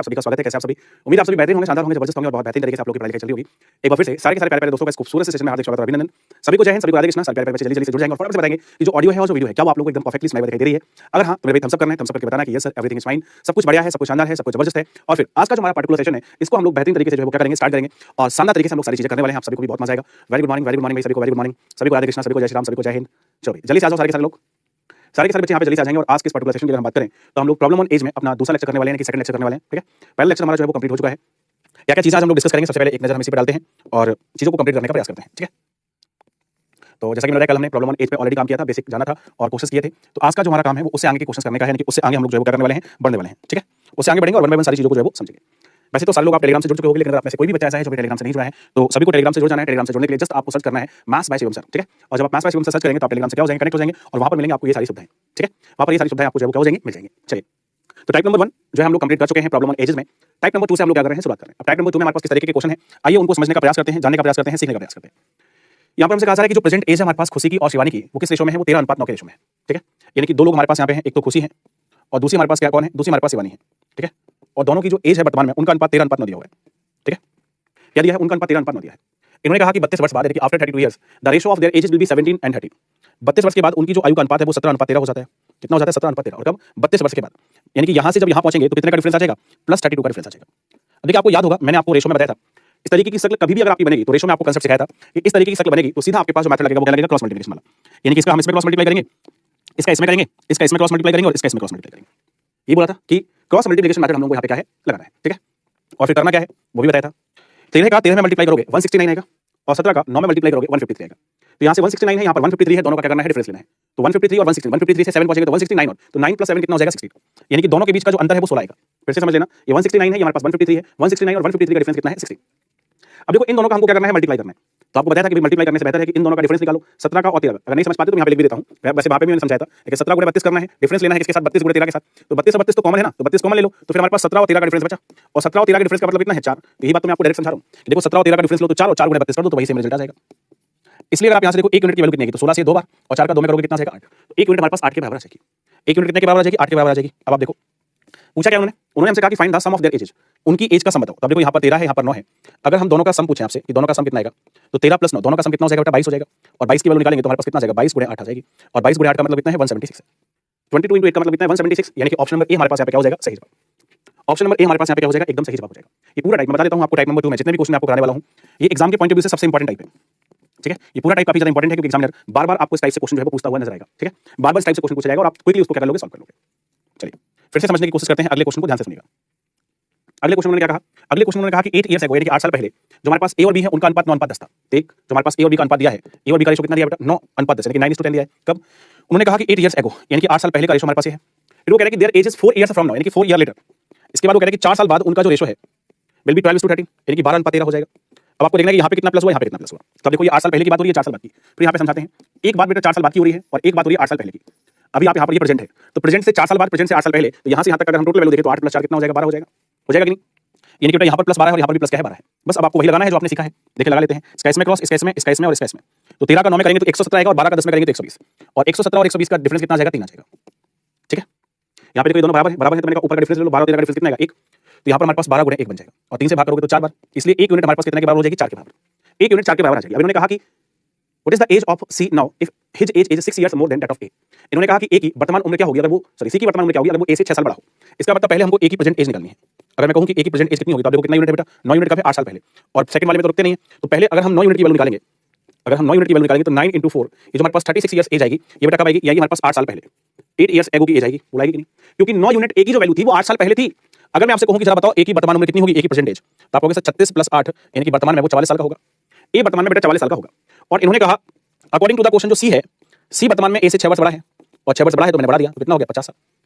आप सभी का स्वागत है। कैसे आप सभी? उम्मीद आप सभी बेहतरीन होंगे, शानदार होंगे, जबरदस्त होंगे और बहुत बेहतरीन तरीके से आप लोगों की पढ़ाई लिखाई चल रही होगी। एक बार फिर से सारे के सारे प्यारे प्यारे दोस्तों का इस खूबसूरत से सेशन में हार्दिक स्वागत और अभिनंदन। सभी को जय हिंद, सभी को राधे कृष्णा। सारे प्यारे प्यारे बच्चे जल्दी जल्दी से जुड़ जाएंगे और फटाफट से बताएंगे कि जो ऑडियो है और जो वीडियो है क्या वो आप लोगों को एकदम परफेक्टली सुनाई दिखाई दे रही है। अगर हाँ तो मेरे भाई थम्स अप करना है, थम्स अप करके बताना कि yes sir everything is fine, सब कुछ बढ़िया है, सब कुछ शानदार है, सब कुछ जबरदस्त है। और फिर आज का जो हमारा पर्टिकुलर सेशन है इसको हम लोग बेहतरीन तरीके से जो है वो क्या करेंगे, स्टार्ट करेंगे और शानदार तरीके से हम लोग सारी चीजें करने वाले हैं। आप सभी को भी बहुत मजा आएगा। Very good morning, very good morning सभी को, वेरी गुड मॉर्निंग सभी को, राधे कृष्णा सभी को, जय श्री राम सभी को, जय हिंद। चलो जल्दी से आ जाओ सारे के सारे लोग, सारे के सारे बच्चे यहाँ पे जल्दी से आ जाएंगे। और आज के इस पर्टिकुलर सेशन की अगर हम बात करें तो हम लोग प्रॉब्लम ऑन एज में अपना दूसरा लेक्चर करने वाले हैं कि सेकंड लेक्चर करने वाले हैं। ठीक है, पहला लेक्चर हमारा जो है वो कंप्लीट हो चुका है। क्या क्या चीजें आज हम लोग डिस्कस करेंगे, सबसे पहले एक नजर हम इसी पे डालते हैं और चीजों को कंप्लीट करने का प्रयास करते हैं। ठीक है, तो जैसा कि मैंने कल हमने प्रॉब्लम ऑन एज पे ऑलरेडी काम किया था, बेसिक जाना था और कोशिश किए थे। तो आज का जो हमारा काम है वो उससे आगे के क्वेश्चन करने का है, यानी कि उससे आगे हम लोग जो है वो करने वाले हैं, बढ़ने वाले हैं। ठीक है, उससे आगे बढ़ेंगे और वन बाय वन सारी चीजों को जो है वो समझेंगे। वैसे तो सारे लोग आप टेलीग्राम से जुड़ चुके होंगे, लेकिन अगर आप में से कोई भी बच्चा ऐसा है जो टेलीग्राम से नहीं जुड़ा है तो सभी को टेलीग्राम से जुड़ जाना है। टेलीग्राम से जुड़ने के लिए जस्ट आपको सर्च करना है मैथ्स बाय शिवम सर। ठीक है, और जब आप maths by Shivam sir search करेंगे तो आप टेलीग्राम से क्या हो जाएंगे, कनेक्ट हो जाएंगे और वहां पर मिलेंगे आपको ये सारी सुविधाएं। ठीक है, वहां पर ये सारी सुविधाएं आपको जो है वो क्या हो जाएंगी, मिल जाएंगी। चलिए, तो टाइप नंबर 1 जो है हम लोग कंप्लीट कर चुके हैं प्रॉब्लम ऑन एजेस में। टाइप नंबर 2 से हम लोग क्या कर रहे हैं, शुरुआत कर रहे हैं। अब टाइप नंबर 2 में हमारे पास किस तरीके के क्वेश्चन है, आइए उनको समझने का प्रयास करते हैं, जानने का प्रयास करते हैं, सीखने का प्रयास करते हैं। यहाँ पर हमसे कहा जा रहा है कि जो प्रेजेंट एज है हमारे पास खुशी की और शिवानी की, वो किस रेशो में है, वो 13:9 के रेशो में है। ठीक है, यानी कि दो लोग हमारे पास यहाँ पे हैं, एक तो खुशी है और दूसरी हमारे पास क्या कौन है, दूसरी हमारे पास शिवानी है। ठीक है, और दोनों की जो एज है वर्तमान में उनका अनुपात 13:9 दिया हुआ है। ठीक है, क्या दिया है, उनका अनुपात 13:9 दिया है। इन्होंने कहा कि 32 वर्ष बाद, यानी कि after 32 years the ratio of their edges will be 17 and 13। 32 वर्ष के बाद उनकी जो आयु का अनुपात है वो 17:13 हो जाता है। कितना हो जाता है, 17:13। और कब, 32 वर्ष के बाद, यानी कि यहाँ से जब यहाँ पहुंचेंगे तो कितने का डिफरेंस आ जाएगा, +32 का डिफरेंस आ जाएगा। अब देखिए, आपको याद होगा मैंने आपको रेशो में बताया था, इस तरीके की शक्ल कभी भी अगर आपकी बनेगी तो रेशो में आपको कांसेप्ट सिखाया था कि इस तरीके की शक्ल बनेगी तो सीधा आपके पास जो मेथड लगेगा वो क्या लगेगा, क्रॉस मल्टीप्लिकेशन वाला। यानी कि इसका हम इसमें क्रॉस मल्टीप्लाई करेंगे, इसका इसमें करेंगे, इसका इसमें क्रॉस मल्टीप्लाई करेंगे और इसका इसमें क्रॉस मल्टीप्लाई करेंगे। ये बोला था कि क्रॉस मल्टीप्लिकेशन मेथड हम लोगों को यहाँ पे क्या है, लगाना है। ठीक है, और फिर करना क्या है वो भी बताया था। 13 का 13 में मल्टीप्लाई करोगे 169 आएगा और 17 का 9 में मल्टीप्लाई करोगे 153 आएगा। तो यहाँ से 169 है, यहाँ पर 153 है, दोनों का क्या करना है, डिफरेंस लेना है। तो 153 और 116, 153 से 7 पहुंचेंगे तो 169 और तो 9 + 7 कितना हो जाएगा, 16। यानी कि दोनों के बीच का जो अंतर है वो 16 आएगा। फिर से समझ लेना, ये 169 है, ये हमारे पास 153 है, 169 और 153 का डिफरेंस कितना है, 16। अब देखो इन दोनों का हमको क्या करना है, मल्टीप्लाई करना है। तो आपको बताया था कि मल्टीप्लाई करने से बेहतर है कि इन दोनों का डिफरेंस निकालो, 17 का और 13 का। अगर नहीं समझ पाते तो मैं यहाँ पे लिख भी देता हूँ, वैसे वहाँ पे भी मैंने समझाया था कि 17 × 32 करना है, डिफरेंस लेना है किसके साथ, 32 × 13 के साथ। तो 32 और 32 तो कॉमन है ना, तो 32 कॉमन ले लो, तो फिर हमारे पास 17 और 13 का डिफरेंस बचा। और 17 और 13 का डिफरेंस का मतलब कितना है, 4। तो यही बात तो मैं आपको डायरेक्ट समझा रहा हूँ। देखो 17 और 13 का डिफरेंस लो तो 4 और 4 × 32 कर दो तो वही सेम रिजल्ट आ जाएगा। इसलिए अगर आप यहाँ से देखो 1 यूनिट की वैल्यू कितनी आएगी, तो 16 से 2 बार और 4 का 2 में करोगे कितना आ जाएगा, 8। तो 1 यूनिट हमारे पास 8 के बराबर आ जाएगी। 1 यूनिट कितने के बराबर आ जाएगी, 8 के बराबर आ जाएगी। अब आप देखो पूछा क्या उन्होंने हमसे कहा कि find the sum of their ages, उनकी एज का सम बताओ। तब देखो यहाँ पर 13 है, यहाँ पर 9 है। अगर हम दोनों का सम पूछें आपसे कि दोनों का सम कितना आएगा, तो 13 + 9 दोनों का सम कितना हो जाएगा बेटा, 22 हो जाएगा। और 22 की वैल्यू निकालेंगे तो हमारे पास कितना आ जाएगा, 22 × 8 आ जाएगी। और 22 × 8 का मतलब कितना है, 176 है। 22 × 8 का मतलब कितना है, 176। यानी कि ऑप्शन नंबर ए हमारे पास यहाँ पे क्या हो जाएगा, सही जवाब। ऑप्शन नंबर ए हमारे पास यहाँ पे क्या हो जाएगा, एकदम सही जवाब हो जाएगा। ये पूरा टाइप मैं बता देता हूँ आपको, टाइप नंबर 2 में जितने भी क्वेश्चन आपको कराने वाला हूँ ये एग्जाम के पॉइंट ऑफ व्यू से सबसे इंपॉर्टेंट टाइप है। ठीक है, ये पूरा टाइप काफी ज्यादा इंपॉर्टेंट है क्योंकि एग्जामिनर बार-बार आपको इस टाइप से क्वेश्चन जो है वो पूछता हुआ नजर आएगा। ठीक है, बार-बार इस टाइप से क्वेश्चन पूछा जाएगा और आप क्विकली उसको क्या कर लोगे, सॉल्व कर लोगे। चलिए फिर से समझने की कोशिश करते हैं, अगले क्वेश्चन को ध्यान से सुनिएगा। अगले क्वेश्चन में क्या कहा, अगले क्वेश्चन में कहा कि 8 इयर्स अगो, यानी कि 8 साल पहले जो हमारे पास ए और बी है उनका अनुपात 9:10 था। ठीक, जो हमारे पास ए और बी का अनुपात दिया है, ए और बी का रेशो कितना दिया बेटा, 9:10, यानी कि 9:10 दिया है। कब, उन्होंने कहा कि 8 इयर्स अगो, यानी कि 8 साल पहले का रेशो हमारे पास ये है। फिर वो कह रहे हैं कि their age is 4 years from now, यानी कि 4 ईयर लेटर। इसके बाद वो कह रहे हैं कि 4 साल बाद उनका जो रेशो है विल बी 12:13, यानी कि 12:13 हो जाएगा। अब आपको देखना है कि यहाँ पे कितना प्लस हुआ, यहाँ पे कितना प्लस हुआ। तो देखो ये 8 साल पहले की बात हो रही है, 4 साल बाद की। फिर यहाँ पे समझाते हैं, एक बात बेटा 4 साल बाद की हो रही है और एक बात हो रही है 8 साल पहले की। अभी आप यहाँ पर ये प्रेजेंट है, तो प्रेजेंट से 4 साल बाद, प्रेजेंट से 8 साल पहले, तो यहाँ से यहाँ तक अगर हम टोटल वैल्यू देखें तो 8 + 4 कितना हो जाएगा, 12 हो जाएगा। हो जाएगा कि नहीं, यानी कि बेटा यहाँ पर +12 है और यहाँ पर भी प्लस क्या है, 12 है। बस अब आपको वही लगाना है जो आपने सीखा है। देखिए लगा लेते हैं, इसका इसमें क्रॉस, इसका इसमें, इसका इसमें और इसका इसमें। तो 13 का 9 में करेंगे तो 117 आएगा और 12 का 10 में करेंगे तो 120। और 117 और 120 का डिफरेंस कितना आ जाएगा, 3 आ जाएगा। ठीक है, यहाँ पे देखो ये दोनों बराबर है, बराबर है, तो मैंने कहा ऊपर का डिफरेंस ले लो, 12 और 13 का डिफरेंस कितना आएगा, 1। तो यहाँ पर हमारे पास 12 × 1 बन जाएगा और 3 से भाग करोगे तो 4 बार, इसलिए 1 यूनिट हमारे पास कितने के बराबर हो जाएगी, 4 के बराबर। 1 यूनिट 4 के बराबर आ जाएगी। अब इन्होंने कहा कि what is the age of C now if his age is 6 years more than that of A. इन्होंने कहा कि ए की वर्तमान उम्र क्या होगी अगर वो, सॉरी सी की वर्तमान उम्र क्या होगी अगर वो ए से 6 साल बड़ा हो। इसका मतलब पहले हमको ए की प्रेजेंट एज निकालनी है। अगर मैं कहूं कि ए की प्रेजेंट एज कितनी होगी तो देखो कितना यूनिट है बेटा, 9 यूनिट का है, 8 साल पहले। और सेकंड वाले में तो रुकते नहीं है, तो पहले अगर हम 9 यूनिट की वैल्यू निकालेंगे, अगर हम 9 यूनिट की वैल्यू निकालेंगे तो 9 × 4, ये जो हमारे पास 36 इयर्स एज आएगी, ये बेटा कब आएगी, ये आएगी हमारे पास 8 साल पहले। 8 इयर्स एगो की एज आएगी, बुलाएगी कि नहीं, क्योंकि 9 यूनिट ए की जो वैल्यू थी वो 8 साल पहले थी। अगर मैं आपसे कहूं कि जरा बताओ ए की वर्तमान उम्र कितनी होगी, ए की प्रेजेंट एज, तो आप कहोगे सर 36 + 8, यानी कि वर्तमान में वो 44 साल का होगा। ए वर्तमान में बेटा 44 साल का होगा। और इन्होंने कहा अकॉर्डिंग टू द क्वेश्चन जो सी है, सी वर्तमान में ए से 6 वर्ष बड़ा है और 6 वर्ष बड़ा है तो मैंने बढ़ा दिया, तो कितना हो गया, 50 साल।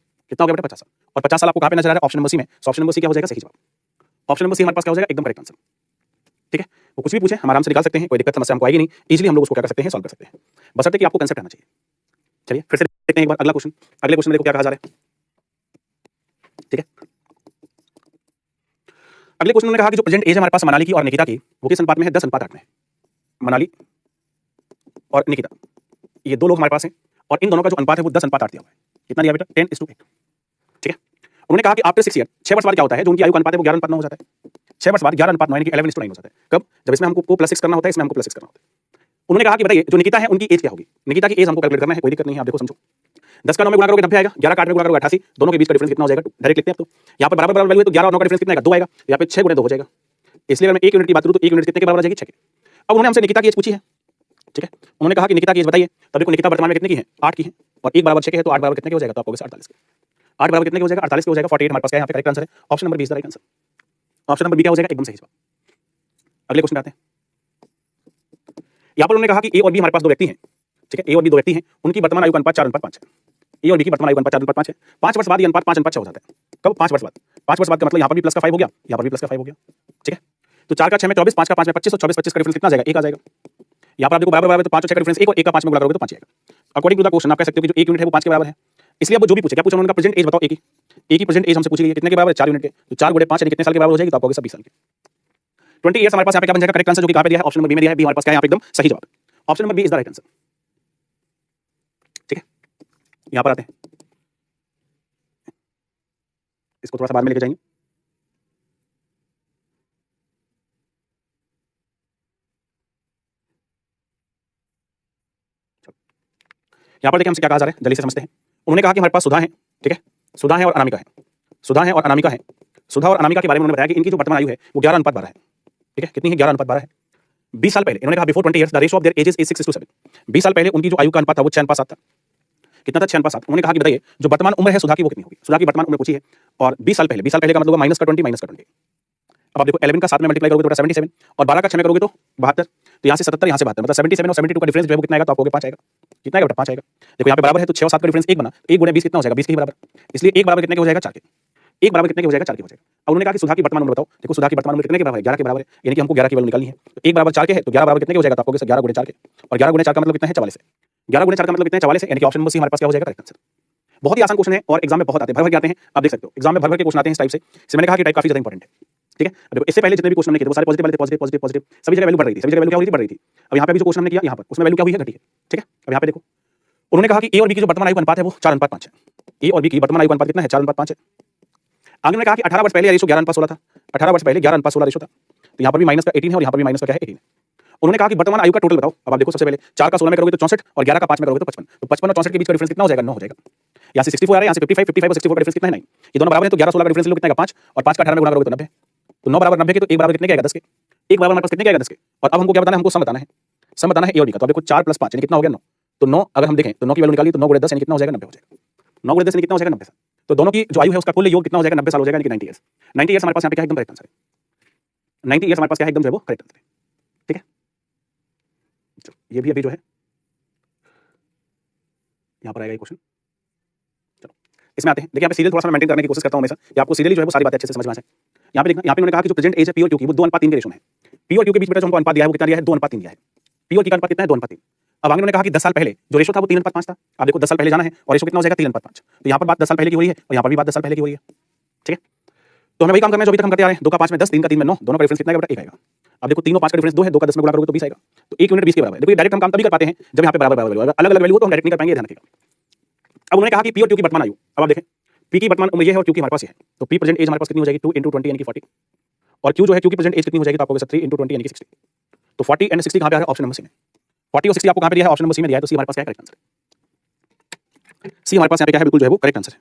कितना हो गया बेटा, 50 साल। और 50 साल आपको कहां पे नजर आ रहा है, ऑप्शन नंबर सी में। सो ऑप्शन नंबर सी क्या हो जाएगा, सही जवाब। ऑप्शन नंबर सी हमारे पास क्या हो जाएगा, एकदम करेक्ट आंसर। ठीक है, वो कुछ भी पूछे हम आराम से निकाल सकते हैं, कोई दिक्कत समस्या हमको आएगी नहीं, इजीली हम लोग उसको क्या कर सकते हैं, सॉल्व कर सकते हैं, बशर्ते कि आपको कांसेप्ट आना चाहिए। चलिए फिर से देखते हैं एक बार अगला क्वेश्चन। अगले क्वेश्चन में देखो क्या कहा जा रहा है। ठीक है, अगले क्वेश्चन में कहा कि जो प्रेजेंट एज है हमारे पास मनाली की और निकिता की, वो किस अनुपात में है, 10:8 में। मनाली और निकिता ये दो लोग हमारे पास हैं और इन दोनों का जो अनुपात है वो 10:8 दिया हुआ है। कितना दिया बेटा, 10:8। ठीक है, उन्होंने कहा कि आफ्टर 6 ईयर 6 वर्ष बाद क्या होता है, जो उनकी आयु का अनुपात है वो 11:9 हो जाता है। 6 वर्ष बाद 11:9 यानी कि 11:9 हो जाता है। कब? जब इसमें हमको +6 करना होता है, इसमें हमको +6 करना होता है। उन्होंने कहा कि बताइए जो निकिता है उनकी एज क्या होगी? निकिता की एज हमको कैलकुलेट करना है, कोई दिक्कत नहीं है, आप देखो समझो। 10 का 9 में गुणा करोगे 90 आएगा, 11 का 8 में गुणा करोगे 88, दोनों के बीच का डिफरेंस कितना हो जाएगा? डायरेक्ट लिखते हैं आप तो। यहाँ पर बराबर बराबर वैल्यू है तो 11 और 9 का डिफरेंस कितना आएगा? 2 आएगा। यहाँ पे 6 गुणे 2 हो जाएगा। इसलिए अगर मैं 1 यूनिट की बात करूँ तो 1 यूनिट कितने के बराबर आ जाएगी? 6 के। अब उन्होंने हमसे निकिता की एज पूछी है, ठीक है? उन्होंने कहा कि निकिता की एज बताइए, तब देखो निकिता वर्तमान में कितने की है? 8 की है और 1 बराबर 6 के है तो 8 बराबर कितने के हो जाएगा? तो आपको 48 के। 8 बराबर कितने के हो जाएगा? 48 के हो जाएगा। 48 हमारे पास क्या है? यहाँ पे करेक्ट आंसर है। Option number B is the right answer. Option number B क्या हो जाएगा? एकदम सही जवाब। अगले क्वेश्चन पे आते हैं। यहाँ पर उन्होंने कहा कि ए और बी हमारे पास दो व्यक्ति हैं, ठीक है? ए और बी दो व्यक्ति हैं, उनकी वर्तमान आयु का अनुपात 4:5 है। ए और बी की वर्तमान आयु का अनुपात 4:5 है। 5 वर्ष बाद ये अनुपात 5:6 हो जाता है। कब? 5 वर्ष बाद। 5 वर्ष बाद का मतलब यहाँ पर भी प्लस का 5 हो गया, यहाँ पर भी प्लस का 5 हो गया, ठीक है? तो 4 का 6 में 24, 5 का 5 में 25 और 24 25 का डिफरेंस कितना आ जाएगा? 1 आ जाएगा। यहाँ पर आप देखो बराबर बराबर तो 5 और 6 का डिफरेंस 1 और 1 का 5 में गुणा करोगे तो 5 आएगा। अकॉर्डिंग टू द क्वेश्चन आप कह सकते हो कि जो 1 यूनिट है वो 5 के बराबर है। इसलिए अब वो जो भी पूछे, क्या पूछा उन्होंने? प्रेजेंट एज बताओ। ए की प्रेजेंट एज हमसे पूछी गई है, कितने के बराबर है? 4 यूनिट के। तो 4 गुणे 5 यानी कितने साल के बराबर हो जाएगी? तो आपको 20 साल के। 20 ईयर्स हमारे पास यहाँ पे क्या बन जाएगा? करेक्ट आंसर जो कि कहाँ पे दिया है? ऑप्शन नंबर बी में दिया है। बी हमारे पास क्या है? यहाँ पे एकदम सही जवाब। Option number B is the right answer, ठीक है? यहाँ पर आते हैं, इसको थोड़ा सा बाद में लेके जाएंगे। यहाँ पर देखिए हमसे क्या कहा जा रहा है, जल्दी से समझते हैं। उन्होंने कहा कि हमारे पास सुधा है, ठीक है? सुधा है और अनामिका है। सुधा है और अनामिका है। सुधा और अनामिका के बारे में उन्होंने बताया कि इनकी जो वर्तमान आयु है वो 11:12 है, ठीक है? कितनी है? 11:12 है। 20 साल पहले इन्होंने कहा before 20 years the ratio of their edges is 6:7। 20 साल पहले उनकी जो आयु का अनुपात था वो 6:7 था। कितना था? 6:7। उन्होंने कहा कि बताइए जो वर्तमान उम्र है सुधा की वो कितनी होगी? सुधा की वर्तमान उम्र पूछी है और 20 साल पहले का मतलब होगा माइनस का 20 माइनस का 20। अब आप देखो 11 का 7 में मल्टीप्लाई करोगे तो 77 और 12 का 6 में करोगे तो 72। तो यहाँ से 77 यहाँ से 72 मतलब 77 और 72 का डिफरेंस जो है वो कितना आएगा? तो आपको 5 आएगा। कितना आएगा बेटा? 5 आएगा। देखो यहाँ पे बराबर है तो 6 और 7 का डिफरेंस 1 बना, 1 गुणे 20 कितना हो जाएगा? 20 के ही बराबर। इसलिए 1 बराबर कितने के हो जाएगा? 4 के। 1 बराबर कितने के हो जाएगा? 4 के हो जाएगा। अब उन्होंने कहा कि सुधा की वर्तमान उम्र बताओ। देखो सुधा की वर्तमान उम्र कितने के बराबर है? 11 के बराबर है, यानी कि हमको 11 की वैल्यू निकालनी है। तो 1 बराबर 4 के है तो 11 बराबर कितने के हो जाएगा? तो आपको 11 गुणे 4 के और 11 गुणे 4 का मतलब कितना है? 44 है। 11 गुणे 4 का मतलब कितना है? 44 है, यानी कि ऑप्शन नंबर सी हमारे पास क्या हो जाएगा? Correct answer. बहुत ही आसान क्वेश्चन है और एग्जाम में बहुत आते हैं, भर भर के आते हैं। आप देख सकते हो एग्जाम में भर भर के क्वेश्चन आते हैं इस टाइप से। इसलिए मैंने कहा कि टाइप काफी ज्यादा इंपॉर्टेंट है, ठीक है? अब देखो इससे पहले जितने भी क्वेश्चन हमने किए वो सारे पॉजिटिव वाले थे, पॉजिटिव पॉजिटिव पॉजिटिव, सभी जगह वैल्यू बढ़ रही थी, सभी जगह वैल्यू क्या हो रही थी? बढ़ रही थी। अब यहाँ पे भी जो क्वेश्चन हमने किया यहाँ पर उसमें वैल्यू क्या हुई है? घटी है, ठीक है? अब यहाँ पे देखो उन्होंने कहा कि ए और बी की जो वर्तमान आयु का अनुपात है वो 4:5 है। ए और बी की वर्तमान आयु का अनुपात कितना है? 4:5 है। आगे उन्होंने कहा कि 18 वर्ष पहले रेशो 11:16 था। 18 वर्ष पहले 11:16 रेशो था। तो यहाँ पर भी माइनस का 18 है और यहाँ पर भी माइनस का क्या है? 18 है। उन्होंने कहा कि वर्तमान आयु का टोटल बताओ। अब आप देखो सबसे पहले 4 का 16 में करोगे तो 64 और 11 का 5 में करोगे तो 55। तो 55 और 64 के बीच का डिफरेंस कितना हो जाएगा? 9 हो जाएगा। यहाँ से 64 आ रहा है, यहाँ से 55, 55 और 64 का डिफरेंस कितना है? 9। ये दोनों बराबर है तो 11 16 का डिफरेंस लो कितना आएगा? 5 और 5 का 18 में गुणा करोगे तो 90। तो 9 बराबर 90 के तो 1 बराबर कितने के आएगा? 10 के। 1 बराबर हमारे पास कितने के आएगा? 10 के। और अब हमको क्या बताना है? हमको सम बताना है। सम बताना है ए और बी का। तो अब देखो 4 + 5 यानी कितना हो गया? 9। तो 9 अगर हम देखें तो 9 की वैल्यू निकालिए तो 9 गुणे 10 यानी कितना हो जाएगा? 90 हो जाएगा। 9 गुणे 10 यानी कितना हो जाएगा? 90 साल। तो दोनों की जो आयु है उसका कुल योग कितना हो जाएगा? 90 साल हो जाएगा, यानी कि 90 ईयर्स। 90 ईयर्स हमारे पास यहाँ पे क्या है? एकदम करेक्ट आंसर है। 90 ईयर्स हमारे पास क्या है? एकदम जो है वो करेक्ट आंसर है, ठीक है? चलो ये भी अभी जो है यहाँ पर आएगा ये क्वेश्चन। चलो इसमें आते हैं। देखिए यहाँ पे सीरियल थोड़ा सा मैं मेंटेन करने की कोशिश करता हूँ हमेशा कि आपको सीरियली जो है वो सारी बातें अच्छे से समझ में आ जाए। यहाँ पे देखना, यहाँ पे उन्होंने कहा कि जो प्रेजेंट एज है पी और क्यू की वो 2:3 के रेशो में है। पी और क्यू के बीच में जो हमको अनुपात दिया है वो कितना दिया है? 2:3 दिया है। पी और क्यू का अनुपात कितना है? 2:3। अब आगे उन्होंने कहा कि 10 साल पहले जो रेशो था वो 3:5 था। आप देखो 10 साल पहले जाना है और रेशो कितना हो जाएगा? 3:5। तो यहाँ पर बात 10 साल पहले की हो रही है और यहाँ पर भी बात 10 साल पहले की हो रही है, ठीक है? तो हमें वही काम करना है जो अभी तक हम करते आ रहे हैं। 2 का 5 में 10, 3 का 3 में 9, दोनों का डिफरेंस कितना आएगा? 1 आएगा। अब देखो 3 और 5 का डिफरेंस 2 है, 2 का 10 में गुणा करोगे तो 20 आएगा। तो 1 यूनिट 20 के बराबर है। देखो ये डायरेक्ट हम काम तभी कर पाते हैं जब यहाँ पे बराबर बराबर वैल्यू। अगर अलग अलग वैल्यू हो तो हम डायरेक्ट नहीं कर पाएंगे, ध्यान रखिएगा। अब उन्होंने कहा कि पी और क्यू की वर्तमान आयु। अब आप देखें पी की वर्तमान उम्र ये है और क्यू की हमारे पास ये है। तो पी प्रेजेंट एज हमारे पास कितनी हो जाएगी? 2 × 20 यानी कि 40। और क्यू जो है क्यू की प्रेजेंट एज कितनी हो जाएगी? तो आपको 3 × 20 यानी कि 60। तो 40 एंड 60 कहाँ पे आ रहा है? ऑप्शन नंबर सी में। 40 और 60 आपको कहाँ पे दिया है? ऑप्शन नंबर सी में दिया है। तो सी हमारे पास क्या है? Correct answer. सी हमारे पास यहाँ पे क्या है? बिल्कुल जो है वो करेक्ट आंसर है।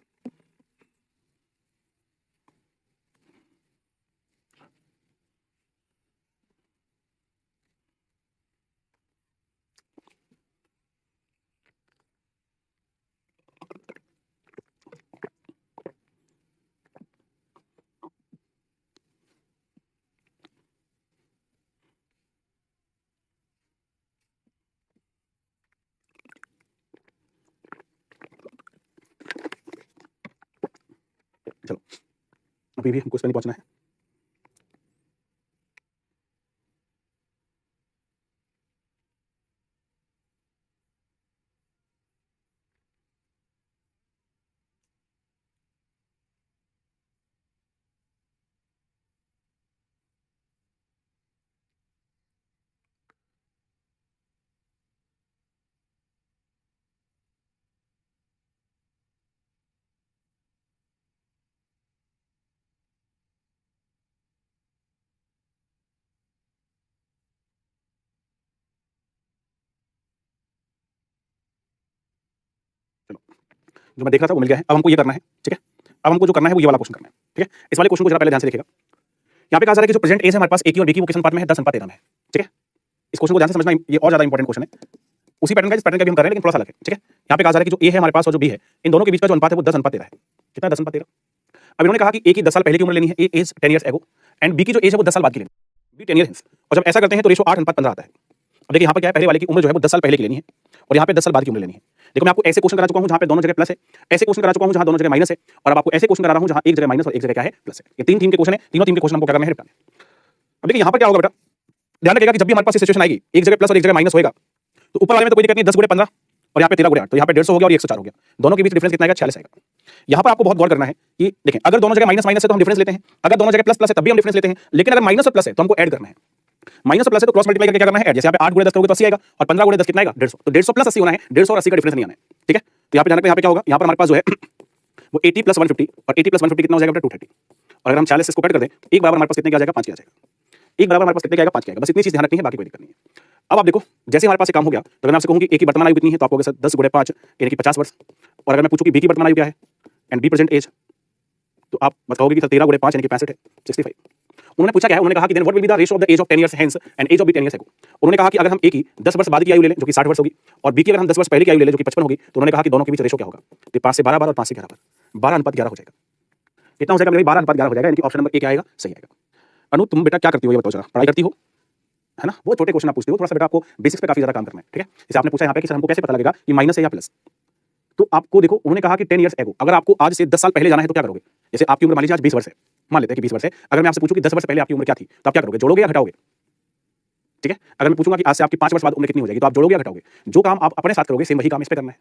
चलो अभी भी हमको इस पर नहीं पहुंचना है। जो मैं देख रहा था वो मिल गया है। अब हमको ये करना है, ठीक है। अब हमको जो करना है वो ये वाला क्वेश्चन करना है, ठीक है। इस वाले क्वेश्चन को जरा पहले ध्यान से देखिएगा। यहाँ पे कहा जा रहा है कि जो प्रेजेंट एज है हमारे पास ए की और बी की वो किस अनुपात में है, 10:13 में है, ठीक है। इस क्वेश्चन को ध्यान से समझना, ये और ज्यादा इंपॉर्टेंट क्वेश्चन है। उसी पैटर्न का इस पैटर्न का भी हम कर रहे हैं लेकिन थोड़ा सा अलग है, ठीक है। यहाँ पे कहा जा रहा है कि जो ए है हमारे पास और जो बी है, इन दोनों के बीच का जो अनुपात है वो 10:13 है। कितना, 10:13। अब इन्होंने कहा कि ए की 10 साल पहले की उम्र लेनी है, A age 10 years ago, and B की जो एज है वो 10 साल बाद की लेनी है, बी 10 ईयर्स। और जब ऐसा करते हैं तो रेशो 8:15 आता है। अब देखिए यहाँ पर क्या है, पहले वाले की उम्र जो है वो 10 साल पहले की लेनी है और यहाँ पे 10 साल बाद की उम्र लेनी है। देखो मैं आपको ऐसे क्वेश्चन करा चुका हूँ जहाँ पे दोनों जगह प्लस है, ऐसे क्वेश्चन करा चुका हूँ जहाँ दोनों जगह माइनस है, और अब आपको ऐसे क्वेश्चन करा रहा हूँ जहाँ एक जगह माइनस और एक जगह क्या है, प्लस है। ये 3 थीम के क्वेश्चन है, तीनों थीम के क्वेश्चन हमको क्या करना है, निपटाने। अब देखिए यहाँ पर क्या होगा बेटा, ध्यान रखिएगा कि जब भी हमारे पास सिचुएशन आएगी एक जगह प्लस और एक जगह माइनस होगा, तो ऊपर वाले में तो कोई दिक्कत नहीं, 10 × 15 और यहाँ पे 13 × 8, तो यहाँ पे 150 हो गया और 104 हो गया। दोनों के बीच डिफरेंस कितना आएगा, 46 आएगा। यहाँ पर आपको बहुत गौर करना है कि देखें, अगर दोनों जगह माइनस माइनस है तो हम डिफरेंस लेते हैं, अगर दोनों जगह प्लस प्लस है तब भी हम डिफरेंस लेते हैं, लेकिन अगर माइनस और प्लस है तो हमको ऐड करना है। माइनस और प्लस है तो क्रॉस मल्टीप्लाई करके क्या करना है, ऐड। जैसे यहाँ पे 8 × 10 करोगे तो 80 आएगा और 15 × 10 कितना आएगा, 150। तो 150 + 80 होना है, 150 और 80 का डिफरेंस नहीं आना है, ठीक है। तो यहाँ पे जाने पे यहाँ पे क्या होगा, यहाँ पर हमारे पास जो है वो 80 + 150 और 80 + 150 कितना हो जाएगा बेटा, 230। और अगर हम 40 से इसको कट कर दें, एक बराबर हमारे पास कितने का आ जाएगा, 5 का आ जाएगा। एक बराबर हमारे पास कितने का आएगा, 5 का आएगा। बस इतनी चीज ध्यान रखनी है, बाकी कोई दिक्कत नहीं है। अब आप देखो, जैसे हमारे पास ये काम हो गया तो अगर मैं आपसे कहूं कि ए की वर्तमान आयु कितनी है तो आपको 10 × 5 यानी कि 50 वर्ष। और अगर मैं पूछूं कि बी की वर्तमान आयु क्या है एंड बी प्रेजेंट एज, तो आप बताओगे कि 13 × 5 यानी कि 65 है, 65। उन्होंने पूछा क्या है, उन्होंने कहा कि then what will be the ratio of the age of 10 years hence and age of B 10 years ago. उन्होंने कहा कि अगर हम ए की 10 वर्ष बाद की आयु ले लें जो कि 60 वर्ष होगी, और बी की अगर हम 10 वर्ष पहले की आयु ले लें जो कि 55 होगी, तो उन्होंने कहा कि दोनों के बीच रेशियो क्या होगा, तो 5 से 12 बार और 5 से 11 बार, 12:11 हो जाएगा। कितना हो जाएगा मेरे भाई, 12:11 हो जाएगा, यानी कि ऑप्शन नंबर ए क्या आएगा, सही आएगा। अनु तुम बेटा क्या करती हो ये बताओ जरा, पढ़ाई करती हो है ना, वो छोटे क्वेश्चन आप पूछते हो, थोड़ा सा बेटा आपको बेसिक्स पे काफी ज्यादा काम करना है, ठीक है। जैसे आपने पूछा यहाँ पे कि सर हमको कैसे पता लगेगा कि माइनस है या प्लस, तो आपको देखो उन्होंने कहा कि 10 ईयर्स एगो, अगर आपको आज से 10 साल पहले जाना है तो क्या करोगे। जैसे आपकी उम्र मान लीजिए आज 20 वर्ष है, मान लेते हैं कि 20 वर्ष है। अगर मैं आपसे पूछूं कि 10 वर्ष पहले आपकी उम्र क्या थी तो आप क्या करोगे, जोड़ोगे या घटाओगे, ठीक है। अगर मैं पूछूंगा कि आज से आपकी 5 वर्ष बाद उम्र कितनी हो जाएगी तो आप जोड़ोगे या घटाओगे। जो काम आप अपने साथ करोगे सेम वही काम इस पे करना है,